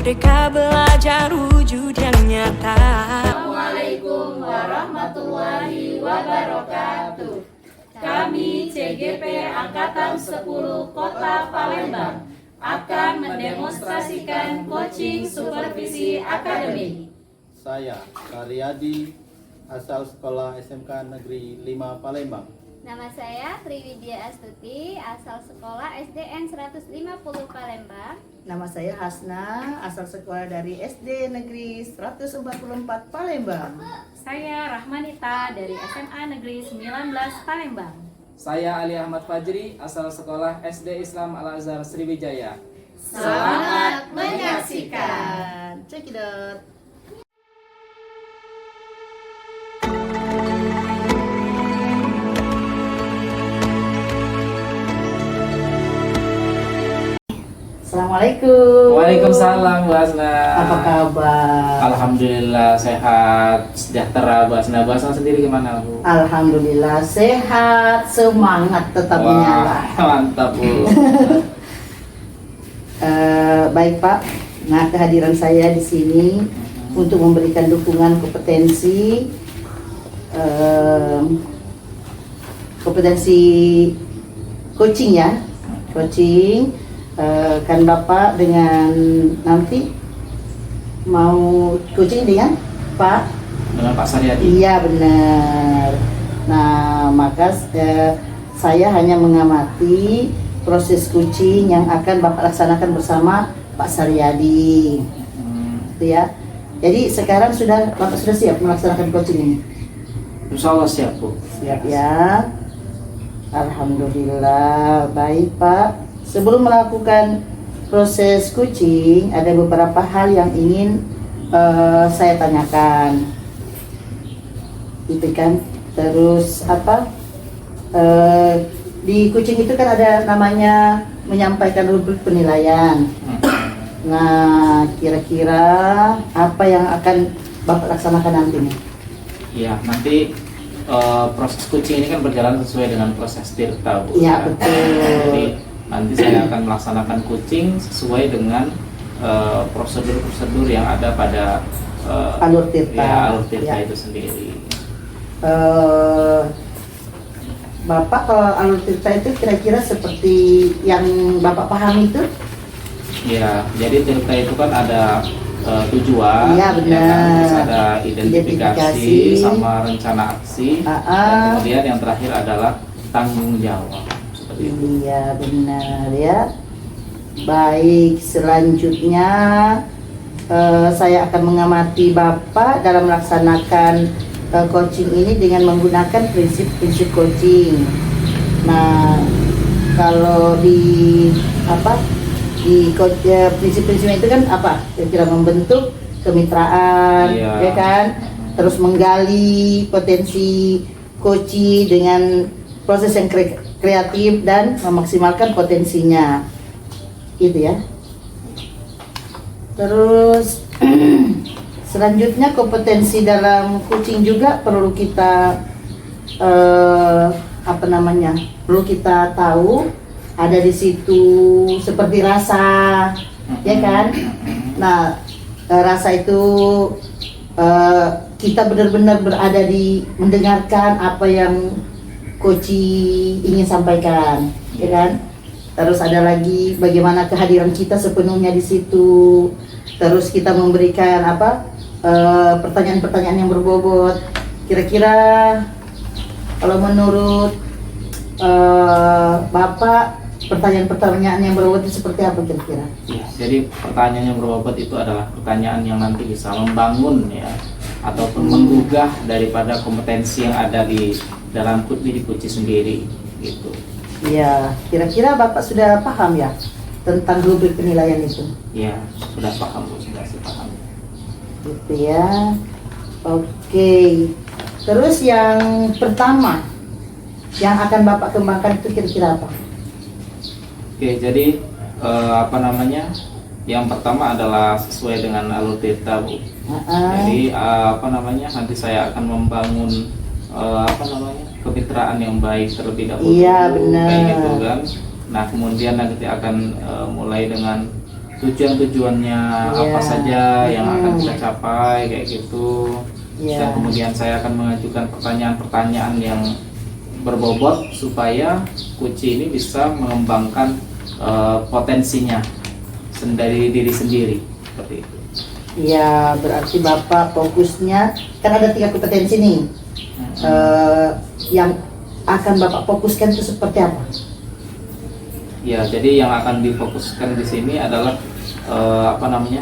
Merdeka belajar wujud yang nyata. Assalamualaikum warahmatullahi wabarakatuh. Kami CGP Angkatan 10 Kota Palembang akan mendemonstrasikan coaching supervisi akademik. Saya Karyadi, asal sekolah SMK Negeri 5 Palembang. Nama saya Triwidya Astuti, asal sekolah SDN 150 Palembang. Nama saya Hasna, asal sekolah dari SD Negeri 144 Palembang. Saya Rahmanita dari SMA Negeri 19 Palembang. Saya Ali Ahmad Fajri, asal sekolah SD Islam Al-Azhar Sriwijaya. Selamat menyaksikan. Cekidot. Assalamualaikum. Waalaikumsalam Bu Hasna. Apa kabar? Alhamdulillah sehat, sejahtera Bu Hasna. Bu Hasna sendiri gimana Bu? Alhamdulillah sehat, semangat tetap menyala. Mantap Bu. Baik Pak, nah kehadiran saya di sini untuk memberikan dukungan kompetensi coaching ya, coaching. Kan Bapak dengan nanti mau coaching dengan Pak? Dengan Pak Saryadi. Iya benar. Nah maka saya hanya mengamati proses coaching yang akan Bapak laksanakan bersama Pak Saryadi. Itu ya. Jadi sekarang Bapak sudah siap melaksanakan coaching ini? Insya Allah siap Bu. Siap ya. Alhamdulillah. Baik Pak. Sebelum melakukan proses coaching, ada beberapa hal yang ingin saya tanyakan. Itu kan, terus apa? Di coaching itu kan ada namanya menyampaikan rubrik penilaian. Nah, kira-kira apa yang akan Bapak laksanakan nantinya? Ya, nanti proses coaching ini kan berjalan sesuai dengan proses tirta Bu. Iya, betul. Jadi nanti saya akan melaksanakan coaching sesuai dengan prosedur-prosedur yang ada pada Alur tirta. Ya, alur tirta Ya. itu sendiri. Bapak kalau alur tirta itu kira-kira seperti yang Bapak pahami itu? Ya, jadi tirta itu kan ada tujuan, Iya, benar. ya kan? Terus ada identifikasi Identifikasi. sama rencana aksi, dan kemudian yang terakhir adalah tanggung jawab. Seperti itu. Iya benar ya. Baik, selanjutnya saya akan mengamati Bapak dalam melaksanakan coaching ini dengan menggunakan prinsip-prinsip coaching. Nah, kalau di prinsip-prinsipnya itu kan apa? Kira-kira membentuk kemitraan, Iya. ya kan? Terus menggali potensi coaching dengan proses yang kreatif dan memaksimalkan potensinya, gitu ya. Terus selanjutnya kompetensi dalam coaching juga perlu kita perlu kita tahu ada di situ seperti rasa, ya kan? Nah, rasa itu kita benar-benar berada di mendengarkan apa yang coaching ingin sampaikan, ya kan? Terus ada lagi bagaimana kehadiran kita sepenuhnya di situ. Terus kita memberikan pertanyaan-pertanyaan yang berbobot. Kira-kira kalau menurut Bapak pertanyaan-pertanyaan yang berbobot itu seperti apa kira-kira? Ya, jadi pertanyaan yang berbobot itu adalah pertanyaan yang nanti bisa membangun ya, ataupun menggugah daripada kompetensi yang ada di dalam coaching sendiri, gitu. Iya, kira-kira Bapak sudah paham ya tentang rubrik penilaian itu? Ya, sudah paham Bu, sudah paham. Gitu ya. Oke. Terus yang pertama yang akan Bapak kembangkan itu kira-kira apa? Oke, jadi yang pertama adalah sesuai dengan alur tirta Bu. Jadi nanti saya akan membangun kemitraan yang baik terlebih dahulu. Iya, benar. Kayak gitu kan. Nah kemudian nanti akan mulai dengan tujuan-tujuannya apa saja yang akan kita capai kayak gitu. Dan kemudian saya akan mengajukan pertanyaan-pertanyaan yang berbobot supaya Kuci ini bisa mengembangkan potensinya dari diri sendiri seperti itu. Ya, berarti Bapak fokusnya kan ada 3 kompetensi nih. Yang akan Bapak fokuskan itu seperti apa? Ya, jadi yang akan difokuskan di sini adalah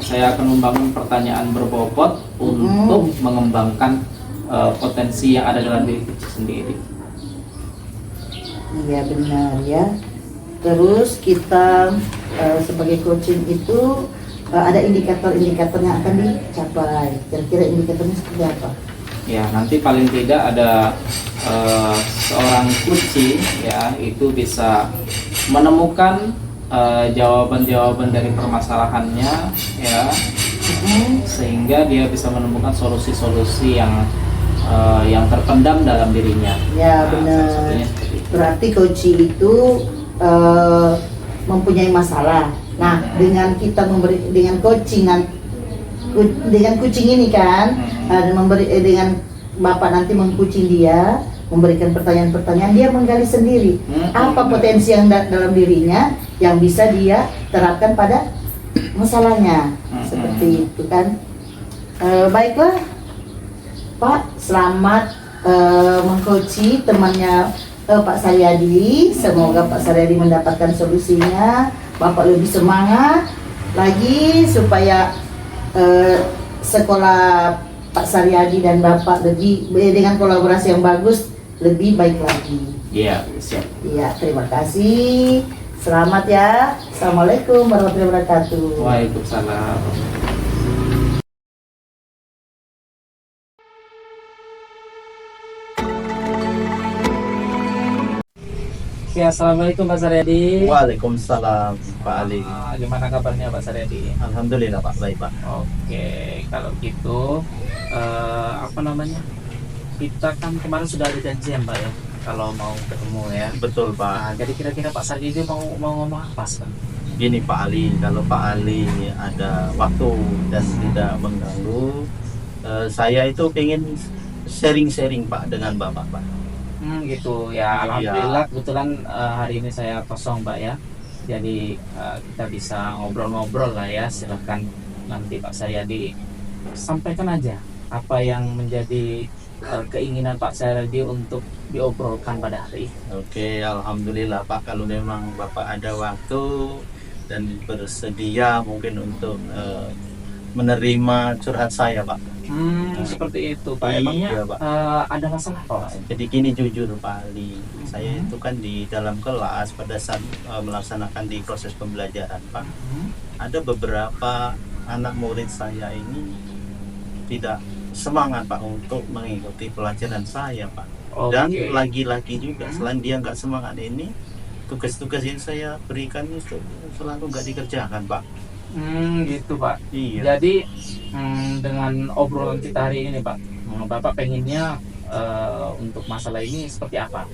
saya akan membangun pertanyaan berbobot untuk mengembangkan potensi yang ada dalam diri Kuci sendiri. Iya benar ya. Terus kita sebagai coaching itu ada indikator-indikator yang akan dicapai. Kira-kira indikatornya seperti apa? Ya, nanti paling tidak ada seorang Kuci ya itu bisa menemukan jawaban-jawaban dari permasalahannya ya, sehingga dia bisa menemukan solusi-solusi yang terpendam dalam dirinya. Ya benar. Berarti coaching itu mempunyai masalah. Nah, dengan kita memberi dengan kucing ini kan, dengan Bapak nanti mengkucing dia, memberikan pertanyaan-pertanyaan, dia menggali sendiri apa potensi yang dalam dirinya yang bisa dia terapkan pada masalahnya. Seperti itu kan. Baiklah Pak, selamat mengcoaching temannya Pak Saryadi. Semoga Pak Saryadi mendapatkan solusinya, Bapak lebih semangat lagi supaya sekolah Pak Saryadi dan Bapak lebih dengan kolaborasi yang bagus, lebih baik lagi. Iya, siap. Iya, terima kasih. Selamat ya. Assalamualaikum warahmatullahi wabarakatuh. Waalaikumsalam. Ya, assalamualaikum Pak Saryadi. Waalaikumsalam Pak Ali. Gimana kabarnya Pak Saryadi? Alhamdulillah Pak, baik Pak. Oke, kalau gitu kita kan kemarin sudah ada janjian Pak ya, kalau mau ketemu ya. Betul Pak. Nah, jadi kira-kira Pak Saryadi mau ngomong apa Pak? Gini Pak Ali, kalau Pak Ali ada waktu dan tidak mengganggu, saya itu ingin sharing-sharing Pak dengan Bapak Pak. Gitu ya, alhamdulillah kebetulan hari ini saya kosong Pak ya, jadi kita bisa ngobrol-ngobrol lah ya. Silahkan nanti Pak Saryadi sampaikan aja apa yang menjadi keinginan Pak Saryadi untuk diobrolkan pada hari ini. Oke, alhamdulillah Pak, kalau memang Bapak ada waktu dan bersedia mungkin untuk menerima curhat saya Pak. Seperti itu Pak. Iya, Emangnya Pak. ada masalah Pak? Jadi gini, jujur Pak Ali, saya itu kan di dalam kelas pada saat melaksanakan di proses pembelajaran Pak, ada beberapa anak murid saya ini tidak semangat Pak untuk mengikuti pelajaran saya Pak. Dan lagi-lagi juga selain dia nggak semangat ini, tugas-tugas yang saya berikan itu selalu nggak dikerjakan Pak. Gitu Pak. Iya. Jadi dengan obrolan kita hari ini Pak, Bapak pengennya untuk masalah ini seperti apa?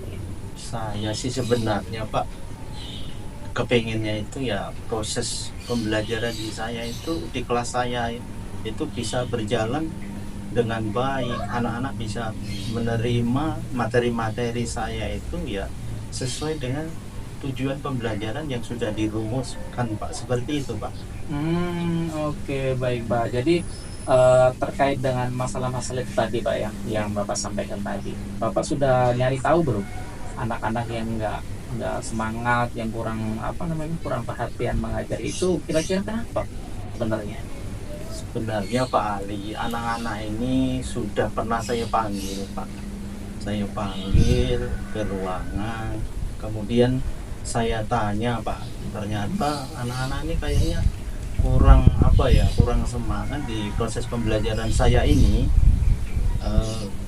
Saya sih sebenarnya Pak kepengennya itu ya proses pembelajaran di saya itu di kelas saya itu bisa berjalan dengan baik, anak-anak bisa menerima materi-materi saya itu ya sesuai dengan tujuan pembelajaran yang sudah dirumuskan Pak, seperti itu Pak. Oke, baik Pak. Jadi terkait dengan masalah-masalah itu tadi Pak yang Bapak sampaikan tadi, Bapak sudah nyari tahu belum anak-anak yang nggak semangat, yang kurang perhatian mengajar itu kira-kira kenapa sebenarnya? Sebenarnya Pak Ali, anak-anak ini sudah pernah saya panggil Pak. Saya panggil ke ruangan, kemudian saya tanya Pak, ternyata anak-anak ini kayaknya kurang semangat di proses pembelajaran saya ini,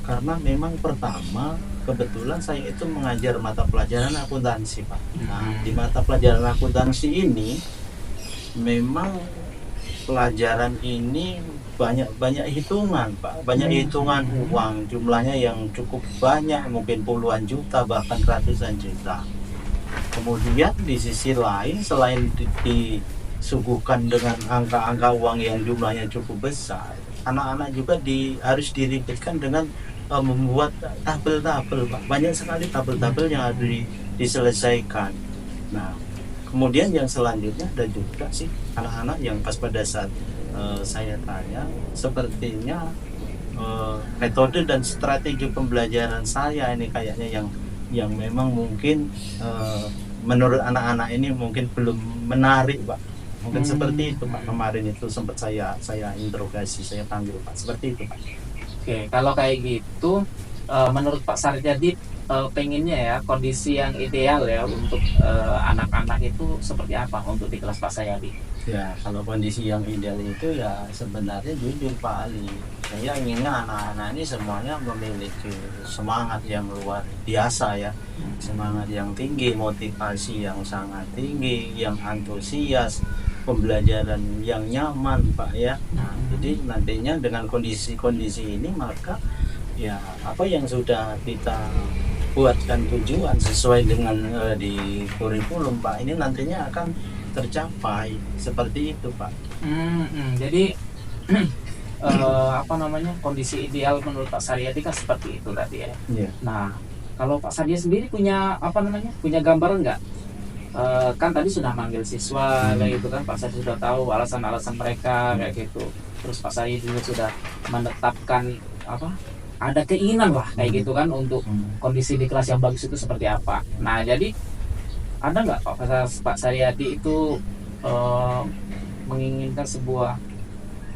karena memang pertama kebetulan saya itu mengajar mata pelajaran akuntansi Pak. Nah, di mata pelajaran akuntansi ini memang pelajaran ini banyak hitungan Pak, banyak hitungan uang, jumlahnya yang cukup banyak, mungkin puluhan juta bahkan ratusan juta. Kemudian di sisi lain selain disuguhkan dengan angka-angka uang yang jumlahnya cukup besar, anak-anak juga harus diribetkan dengan membuat tabel-tabel, Pak. Banyak sekali tabel-tabel yang harus diselesaikan. Nah, kemudian yang selanjutnya ada juga sih anak-anak yang pas pada saat saya tanya, sepertinya metode dan strategi pembelajaran saya ini kayaknya yang memang mungkin menurut anak-anak ini mungkin belum menarik, Pak. Mungkin seperti itu, Pak. Kemarin itu sempat saya interogasi, saya panggil, Pak. Seperti itu, Pak. Oke, kalau kayak gitu, menurut Pak Saryadi, pengennya ya kondisi yang ideal ya untuk anak-anak itu seperti apa untuk di kelas Pak Saryadi? Ya, kalau kondisi yang ideal itu ya sebenarnya jujur Pak Ali, saya inginnya anak-anak ini semuanya memiliki semangat yang luar biasa ya, semangat yang tinggi, motivasi yang sangat tinggi, yang antusias, pembelajaran yang nyaman, Pak ya. Nah, jadi nantinya dengan kondisi-kondisi ini maka ya apa yang sudah kita buatkan tujuan sesuai dengan di kurikulum, Pak, ini nantinya akan tercapai seperti itu, Pak. Jadi kondisi ideal menurut Pak Saryadi kan seperti itu tadi ya. Yeah. Nah, kalau Pak Saryadi sendiri punya punya gambaran nggak? Kan tadi sudah manggil siswa kayak gitu kan, Pak Saryadi sudah tahu alasan-alasan mereka kayak gitu. Terus Pak Saryadi juga sudah menetapkan ada keinginan lah kayak gitu kan untuk kondisi di kelas yang bagus itu seperti apa. Nah, jadi ada nggak Pak Saryadi itu menginginkan sebuah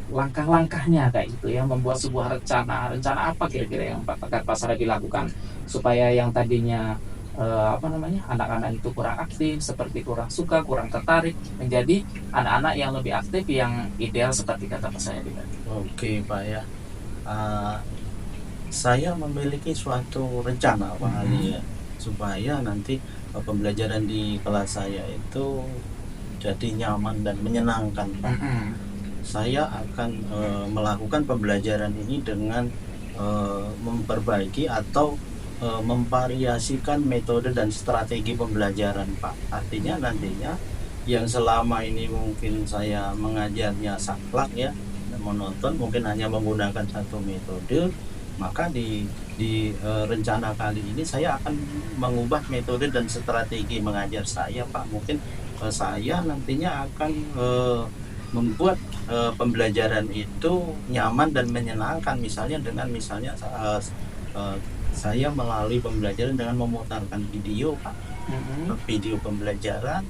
langkah-langkahnya kayak gitu ya, membuat sebuah rencana apa kira-kira yang Pak Saryadi lakukan supaya yang tadinya anak-anak itu kurang aktif, seperti kurang suka, kurang tertarik, menjadi anak-anak yang lebih aktif, yang ideal seperti kata Pak Saryadi tadi. Oke, Pak ya. Saya memiliki suatu rencana, Pak Ali ya, supaya nanti pembelajaran di kelas saya itu jadi nyaman dan menyenangkan, Pak. Saya akan melakukan pembelajaran ini dengan memperbaiki atau memvariasikan metode dan strategi pembelajaran, Pak. Artinya nantinya yang selama ini mungkin saya mengajarnya saklek ya, monoton, mungkin hanya menggunakan satu metode, maka di rencana kali ini saya akan mengubah metode dan strategi mengajar saya, Pak. Mungkin saya nantinya akan membuat pembelajaran itu nyaman dan menyenangkan, misalnya saya melalui pembelajaran dengan memutarkan video, Pak. Video pembelajaran,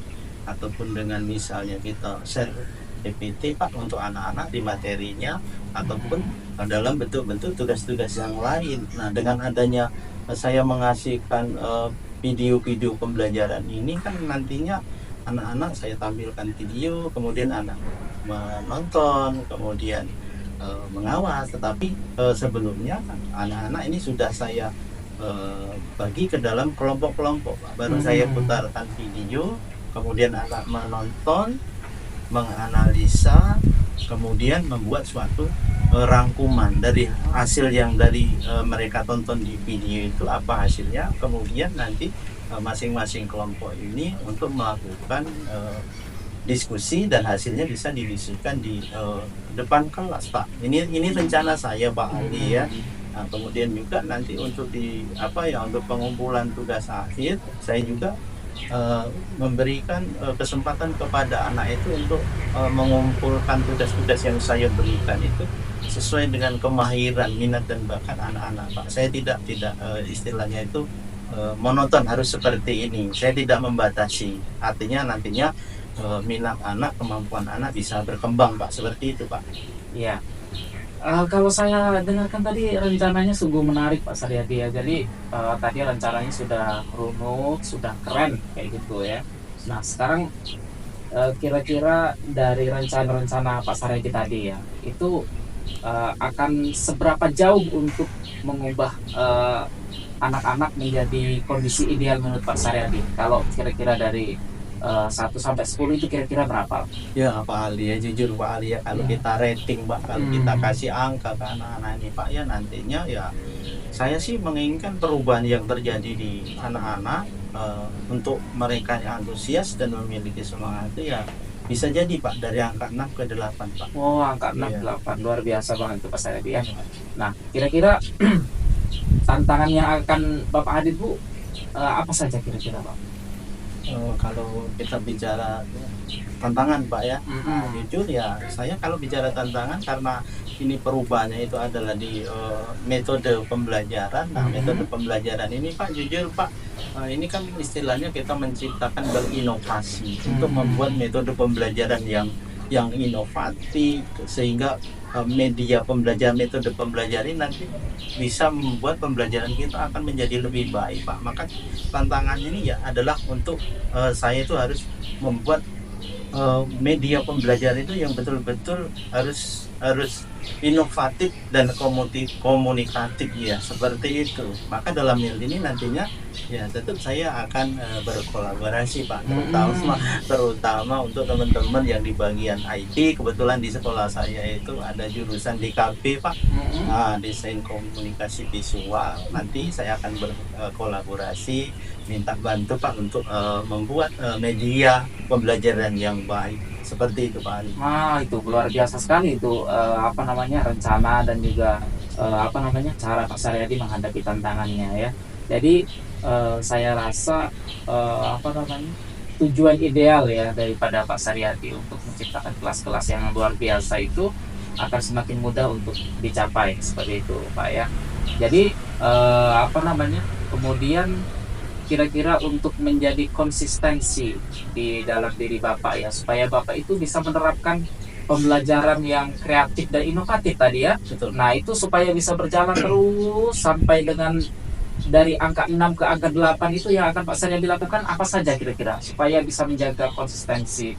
ataupun dengan misalnya kita share PPT, Pak, untuk anak-anak di materinya, ataupun dalam bentuk-bentuk tugas-tugas yang lain. Nah, dengan adanya saya mengasihkan video-video pembelajaran ini kan nantinya anak-anak saya tampilkan video, kemudian anak menonton, kemudian mengawas. Tetapi sebelumnya anak-anak ini sudah saya bagi ke dalam kelompok-kelompok, Pak. Baru saya putarkan video, kemudian anak menonton, menganalisa, kemudian membuat suatu rangkuman dari hasil yang mereka tonton di video itu, apa hasilnya, kemudian nanti masing-masing kelompok ini untuk melakukan diskusi dan hasilnya bisa didiskusikan di depan kelas, Pak. Ini rencana saya, Pak Ali ya. Nah, kemudian juga nanti untuk untuk pengumpulan tugas akhir, saya juga memberikan kesempatan kepada anak itu untuk mengumpulkan tugas-tugas yang saya berikan itu sesuai dengan kemahiran, minat dan bakat anak-anak, Pak. Saya tidak istilahnya itu monoton harus seperti ini. Saya tidak membatasi. Artinya nantinya minat anak, kemampuan anak bisa berkembang, Pak. Seperti itu, Pak. Iya. Kalau saya dengarkan tadi rencananya sungguh menarik, Pak Saryadi ya. Jadi tadi rencananya sudah runut, sudah keren kayak gitu ya. Nah, sekarang kira-kira dari rencana-rencana Pak Saryadi tadi ya, itu akan seberapa jauh untuk mengubah anak-anak menjadi kondisi ideal menurut Pak Saryadi? Kalau kira-kira dari 1 sampai 10 itu kira-kira berapa? Ya, Pak Ali ya, jujur Pak Ali ya, kalau kita rating, Pak, kalau kita kasih angka ke anak-anak ini, Pak, ya nantinya ya saya sih menginginkan perubahan yang terjadi di anak-anak, untuk mereka yang antusias dan memiliki semangat itu ya bisa jadi Pak dari angka 6 ke 8 Pak. Oh, angka 6, Iya. 8 luar biasa banget itu Pak Saryadi ya. Nah, kira-kira tantangan yang akan Bapak hadit Bu apa saja kira-kira Pak? Kalau kita bicara tantangan Pak ya, nah, jujur ya saya kalau bicara tantangan karena ini perubahannya itu adalah di metode pembelajaran. Nah, metode pembelajaran ini Pak, jujur Pak, ini kan istilahnya kita menciptakan berinovasi untuk membuat metode pembelajaran yang inovatif sehingga media pembelajaran, metode pembelajaran ini nanti bisa membuat pembelajaran kita akan menjadi lebih baik Pak. Maka tantangannya ini ya adalah untuk saya itu harus membuat media pembelajaran itu yang betul-betul harus inovatif dan komunikatif ya, seperti itu. Maka dalam hal ini nantinya ya tetap saya akan berkolaborasi Pak, terutama untuk teman-teman yang di bagian IT. Kebetulan di sekolah saya itu ada jurusan DKV Pak, desain komunikasi visual. Nanti saya akan berkolaborasi, minta bantu Pak untuk membuat media pembelajaran yang baik, seperti itu Pak Ali. Itu luar biasa sekali itu rencana dan juga cara Pak Saryadi menghadapi tantangannya ya. Jadi saya rasa tujuan ideal ya daripada Pak Saryadi untuk menciptakan kelas-kelas yang luar biasa itu akan semakin mudah untuk dicapai, seperti itu Pak ya. Jadi kemudian kira-kira untuk menjadi konsistensi di dalam diri Bapak ya, supaya Bapak itu bisa menerapkan pembelajaran yang kreatif dan inovatif tadi ya. Betul. Nah, itu supaya bisa berjalan terus sampai dengan dari angka 6 ke angka 8 itu yang akan Pak Saryadi lakukan apa saja kira-kira supaya bisa menjaga konsistensi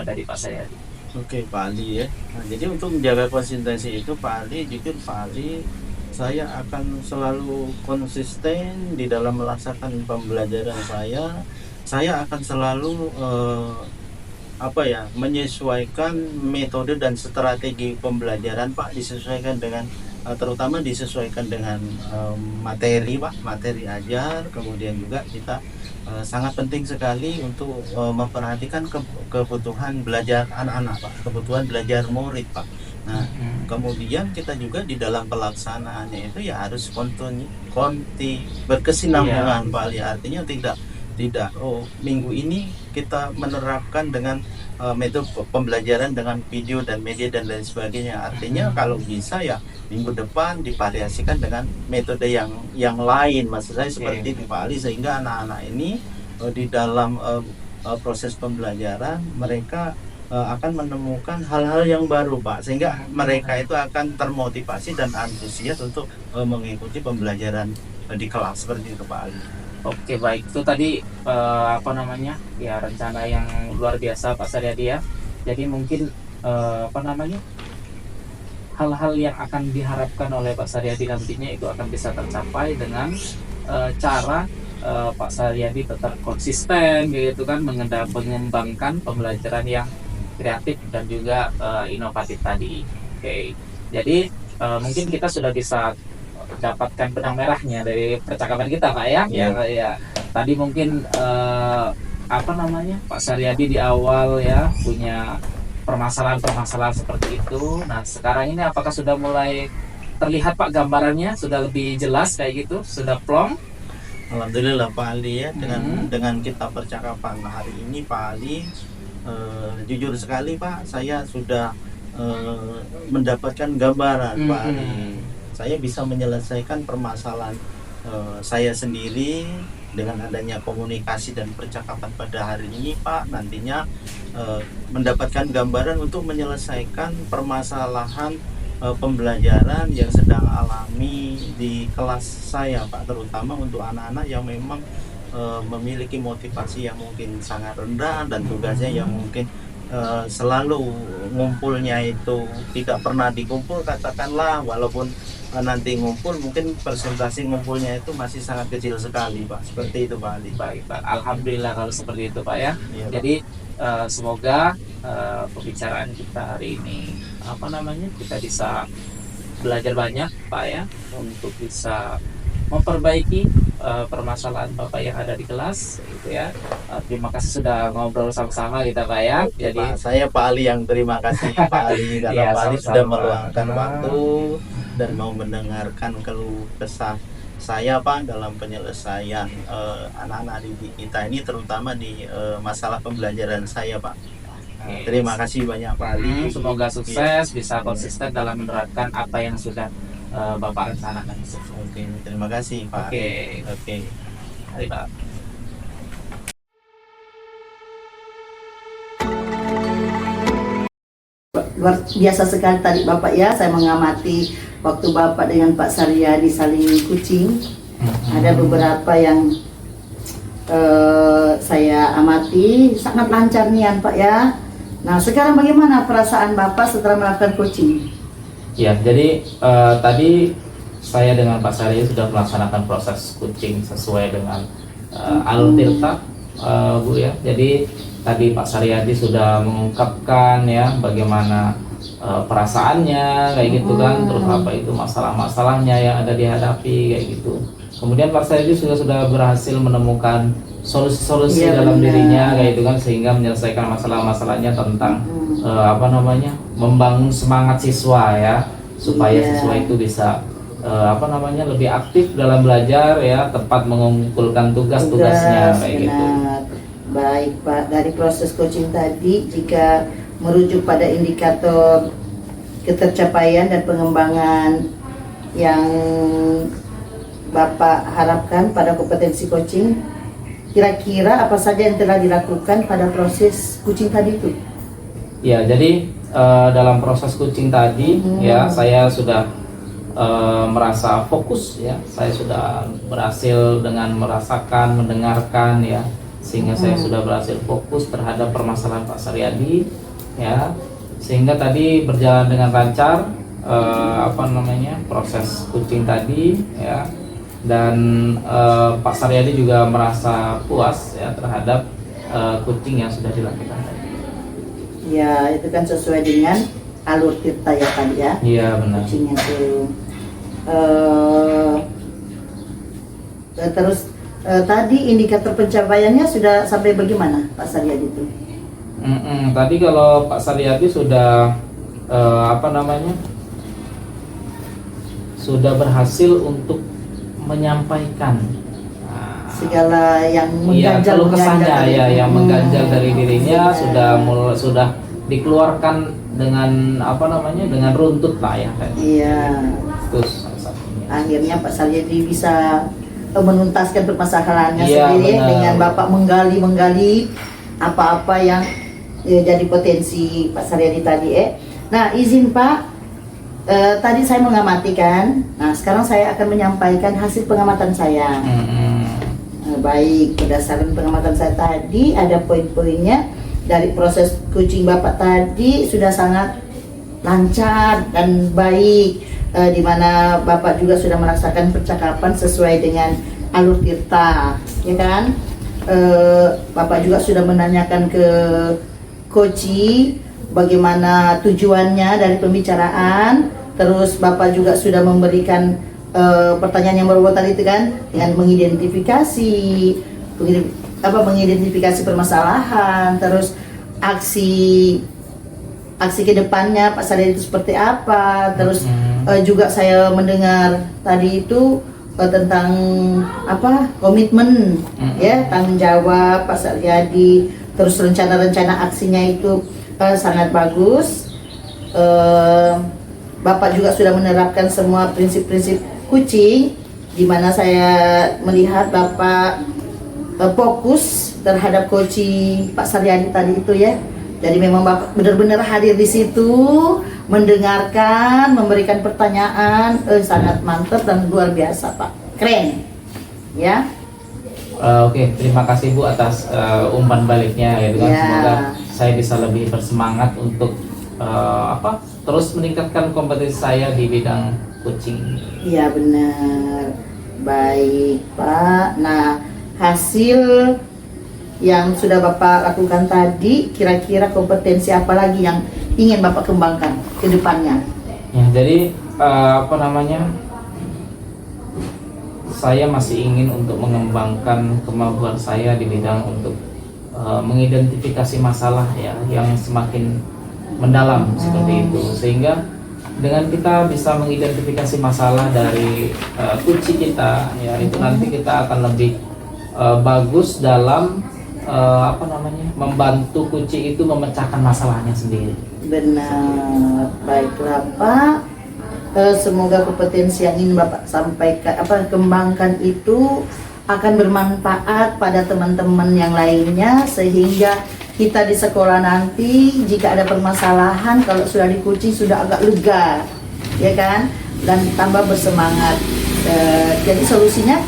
dari Pak Saryadi. Oke Pak Ali ya. Nah, jadi untuk menjaga konsistensi itu Pak Ali, jujur Pak Ali, saya akan selalu konsisten di dalam melaksanakan pembelajaran saya. Saya akan selalu menyesuaikan metode dan strategi pembelajaran Pak, disesuaikan dengan terutama disesuaikan dengan materi Pak, materi ajar. Kemudian juga kita sangat penting sekali untuk memperhatikan kebutuhan belajar anak-anak Pak, kebutuhan belajar murid Pak. Nah, kemudian kita juga di dalam pelaksanaannya itu ya harus berkesinambungan Pak Ali. Artinya tidak minggu ini kita menerapkan dengan metode pembelajaran dengan video dan media dan lain sebagainya. Artinya kalau bisa ya minggu depan divariasikan dengan metode yang lain. Maksud saya seperti itu Pak Ali, sehingga anak-anak ini di dalam proses pembelajaran mereka akan menemukan hal-hal yang baru Pak, sehingga mereka itu akan termotivasi dan antusias untuk mengikuti pembelajaran di kelas, seperti itu Pak Ali. Oke, baik, itu tadi rencana yang luar biasa Pak Saryadi ya. Jadi mungkin hal-hal yang akan diharapkan oleh Pak Saryadi nantinya itu akan bisa tercapai dengan cara Pak Saryadi tetap konsisten gitu kan, mengembangkan pembelajaran yang kreatif dan juga inovatif tadi. Oke. Jadi mungkin kita sudah bisa dapatkan benang merahnya dari percakapan kita Pak ya. Ya. Tadi mungkin Pak Saryadi di awal ya punya permasalahan-permasalahan seperti itu. Nah, sekarang ini apakah sudah mulai terlihat Pak gambarannya, sudah lebih jelas kayak gitu, sudah plong? Alhamdulillah Pak Ali ya, dengan kita percakapan hari ini Pak Ali, jujur sekali Pak, saya sudah mendapatkan gambaran Pak Ali. Saya bisa menyelesaikan permasalahan saya sendiri dengan adanya komunikasi dan percakapan pada hari ini Pak. Nantinya mendapatkan gambaran untuk menyelesaikan permasalahan pembelajaran yang sedang alami di kelas saya Pak, terutama untuk anak-anak yang memang memiliki motivasi yang mungkin sangat rendah dan tugasnya yang mungkin selalu ngumpulnya itu tidak pernah dikumpul, katakanlah, walaupun nanti ngumpul mungkin persentase ngumpulnya itu masih sangat kecil sekali Pak, seperti itu Pak Ali. Baik Pak, alhamdulillah kalau seperti itu Pak ya. Iya, jadi semoga pembicaraan kita hari ini kita bisa belajar banyak Pak ya, untuk bisa memperbaiki permasalahan Bapak yang ada di kelas gitu ya. Terima kasih sudah ngobrol sama-sama kita Pak ya. Jadi saya Pak Ali yang terima kasih Pak Ali karena Iya, Pak Ali sama-sama, sudah Pak. meluangkan waktu dan mau mendengarkan keluh kesah saya Pak dalam penyelesaian anak-anak didik kita ini, terutama di masalah pembelajaran saya Pak. Oke. Terima kasih banyak Pak Ali. Semoga sukses, bisa konsisten dalam menerapkan apa yang sudah Bapak rencanakan. Oke, terima kasih Pak. Oke. Oke. Mari Pak. Luar biasa sekali tadi Bapak ya, saya mengamati waktu Bapak dengan Pak Saryadi saling kucing. Ada beberapa yang saya amati sangat lancar nih Pak ya. Nah sekarang bagaimana perasaan Bapak setelah melakukan coaching? Ya, jadi tadi saya dengan Pak Saryadi sudah melaksanakan proses coaching sesuai dengan alur tirta, Bu ya. Jadi tadi Pak Saryadi sudah mengungkapkan ya bagaimana perasaannya kayak gitu kan, terus apa itu masalah-masalahnya yang ada dihadapi kayak gitu. Kemudian Pak Saryadi sudah berhasil menemukan solusi-solusi Iya, dalam benar. dirinya kayak itu kan, sehingga menyelesaikan masalah-masalahnya tentang membangun semangat siswa ya, supaya Iya. siswa itu bisa lebih aktif dalam belajar ya, tepat mengumpulkan tugas-tugasnya kayak gitu. Benar. Baik Pak, dari proses coaching tadi jika merujuk pada indikator ketercapaian dan pengembangan yang Bapak harapkan pada kompetensi coaching, kira-kira apa saja yang telah dilakukan pada proses coaching tadi itu? Ya, jadi dalam proses coaching tadi ya saya sudah merasa fokus ya, saya sudah berhasil dengan merasakan, mendengarkan ya, sehingga saya sudah berhasil fokus terhadap permasalahan Pak Saryadi ya, sehingga tadi berjalan dengan lancar proses coaching tadi ya, dan Pak Saryadi juga merasa puas ya terhadap coaching yang sudah dilakukan tadi. Ya, itu kan sesuai dengan alur tirta ya tadi ya. Iya benar. Coachingnya tuh. Terus tadi indikator pencapaiannya sudah sampai bagaimana Pak Saryadi itu? Tadi kalau Pak Saryadi sudah sudah berhasil untuk menyampaikan Segala yang iya, mengganjal keluh kesahnya tadi. ya, yang mengganjal dari dirinya Iya. sudah dikeluarkan dengan dengan runtut lah ya. Iya. Terus salah satunya. Akhirnya Pak Saryadi bisa menuntaskan permasalahannya Iya, sendiri benar. dengan Bapak menggali apa-apa yang jadi potensi Pak Saryadi tadi. Nah izin Pak, tadi saya mengamati kan. Nah sekarang saya akan menyampaikan hasil pengamatan saya. Baik, berdasarkan pengamatan saya tadi ada poin-poinnya. Dari proses coaching Bapak tadi sudah sangat lancar dan baik, di mana Bapak juga sudah merasakan percakapan sesuai dengan alur tirta, ya kan? Bapak juga sudah menanyakan ke coaching bagaimana tujuannya dari pembicaraan. Terus Bapak juga sudah memberikan pertanyaan yang berbobot itu kan, dengan mengidentifikasi permasalahan, terus aksi ke depannya Pak Saryadi itu seperti apa. Terus juga saya mendengar tadi itu tentang komitmen ya, tanggung jawab Pak Saryadi, terus rencana-rencana aksinya itu sangat bagus. Bapak juga sudah menerapkan semua prinsip-prinsip coaching, di mana saya melihat Bapak fokus terhadap coaching Pak Saryadi tadi itu ya. Jadi memang Bapak benar-benar hadir di situ, mendengarkan, memberikan pertanyaan, sangat mantap dan luar biasa Pak, keren, ya. Oke, terima kasih Bu atas umpan baliknya gitu kan. Ya. Semoga saya bisa lebih bersemangat untuk terus meningkatkan kompetensi saya di bidang coaching. Iya benar, baik Pak. Nah hasil yang sudah Bapak lakukan tadi, kira-kira kompetensi apa lagi yang ingin Bapak kembangkan ke depannya? Ya, jadi saya masih ingin untuk mengembangkan kemampuan saya di bidang untuk mengidentifikasi masalah ya yang semakin mendalam seperti itu, sehingga dengan kita bisa mengidentifikasi masalah dari kunci kita ya, itu nanti kita akan lebih bagus dalam membantu kunci itu memecahkan masalahnya sendiri. Benar, baiklah Pak. Semoga kompetensi yang ingin Bapak sampaikan, kembangkan itu akan bermanfaat pada teman-teman yang lainnya, sehingga kita di sekolah nanti jika ada permasalahan, kalau sudah dikunci sudah agak lega, ya kan, dan tambah bersemangat. Jadi solusinya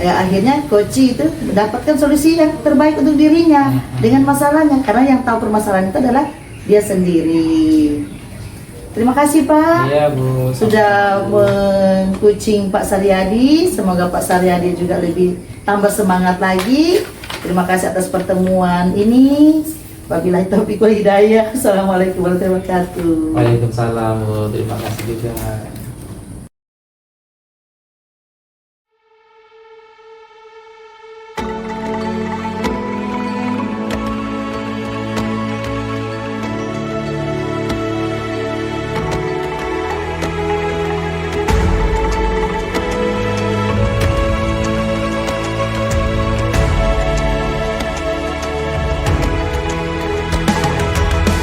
akhirnya coach itu mendapatkan solusi yang terbaik untuk dirinya dengan masalahnya, karena yang tahu permasalahan itu adalah dia sendiri. Terima kasih Pak, Iya Bu, sudah mengcoaching Pak Saryadi. Semoga Pak Saryadi juga lebih tambah semangat lagi. Terima kasih atas pertemuan ini. Wabillahi taufiq wal hidayah. Assalamualaikum warahmatullahi wabarakatuh. Waalaikumsalam Bu, terima kasih juga.